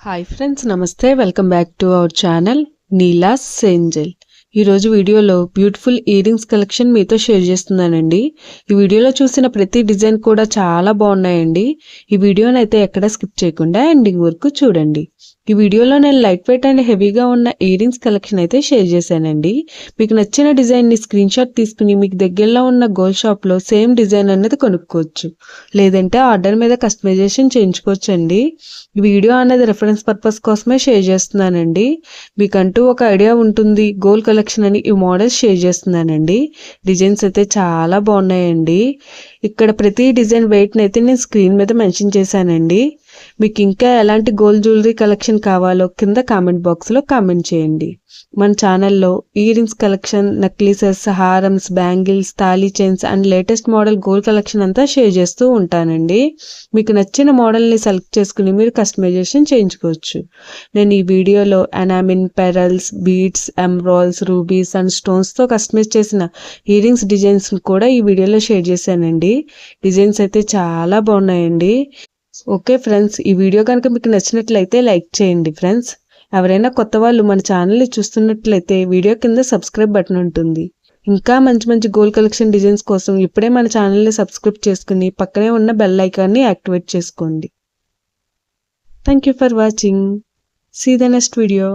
Hi friends, నమస్తే. Welcome back to our channel Neela's Angel. ఈరోజు వీడియోలో బ్యూటిఫుల్ ఇయర్ రింగ్స్ కలెక్షన్ మీతో షేర్ చేస్తున్నానండి. ఈ వీడియోలో చూసిన ప్రతి డిజైన్ కూడా చాలా బాగున్నాయండి. ఈ వీడియోని అయితే ఎక్కడ స్కిప్ చేయకుండా ఎండింగ్ వరకు చూడండి. ఈ వీడియోలో నేను లైట్ వెయిట్ అండ్ హెవీగా ఉన్న ఇయర్ రింగ్స్ కలెక్షన్ అయితే షేర్ చేశానండి. మీకు నచ్చిన డిజైన్ని స్క్రీన్ షాట్ తీసుకుని మీకు దగ్గరలో ఉన్న గోల్డ్ షాప్లో సేమ్ డిజైన్ అనేది కొనుక్కోవచ్చు, లేదంటే ఆర్డర్ మీద కస్టమైజేషన్ చేయించుకోవచ్చు అండి. ఈ వీడియో అనేది రెఫరెన్స్ పర్పస్ కోసమే షేర్ చేస్తున్నానండి. మీకంటూ ఒక ఐడియా ఉంటుంది గోల్డ్ కలెక్షన్ అని ఈ మోడల్స్ షేర్ చేస్తున్నానండి. డిజైన్స్ అయితే చాలా బాగున్నాయండి. ఇక్కడ ప్రతి డిజైన్ వెయిట్ని అయితే నేను స్క్రీన్ మీద మెన్షన్ చేశానండి. మీకు ఇంకా ఎలాంటి గోల్డ్ జ్యువెలరీ కలెక్షన్ కావాలో కింద కామెంట్ బాక్స్లో కామెంట్ చేయండి. మన ఛానల్లో ఇయర్ రింగ్స్ కలెక్షన్, నెక్లెసెస్, హారమ్స్, బ్యాంగిల్స్, తాళీ chains and latest model gold collection అంతా షేర్ చేస్తూ ఉంటానండి. మీకు నచ్చిన మోడల్ని సెలెక్ట్ చేసుకుని మీరు కస్టమైజేషన్ చేయించుకోవచ్చు. నేను ఈ వీడియోలో enamel, pearls, beads, emeralds, rubies and స్టోన్స్తో కస్టమైజ్ చేసిన ఇయర్ రింగ్స్ డిజైన్స్ కూడా ఈ వీడియోలో షేర్ చేశానండి. డిజైన్స్ అయితే చాలా బాగున్నాయండి. ఓకే ఫ్రెండ్స్, ఈ వీడియో కనుక మీకు నచ్చినట్లయితే లైక్ చేయండి ఫ్రెండ్స్. ఎవరైనా కొత్త వాళ్ళు మన ఛానల్ని చూస్తున్నట్లయితే వీడియో కింద సబ్స్క్రైబ్ బటన్ ఉంటుంది. ఇంకా మంచి మంచి గోల్డ్ కలెక్షన్ డిజైన్స్ కోసం ఇప్పుడే మన ఛానల్ని సబ్స్క్రైబ్ చేసుకుని పక్కనే ఉన్న బెల్ ఐకాన్ని యాక్టివేట్ చేసుకోండి. Thank you for watching. See the next video.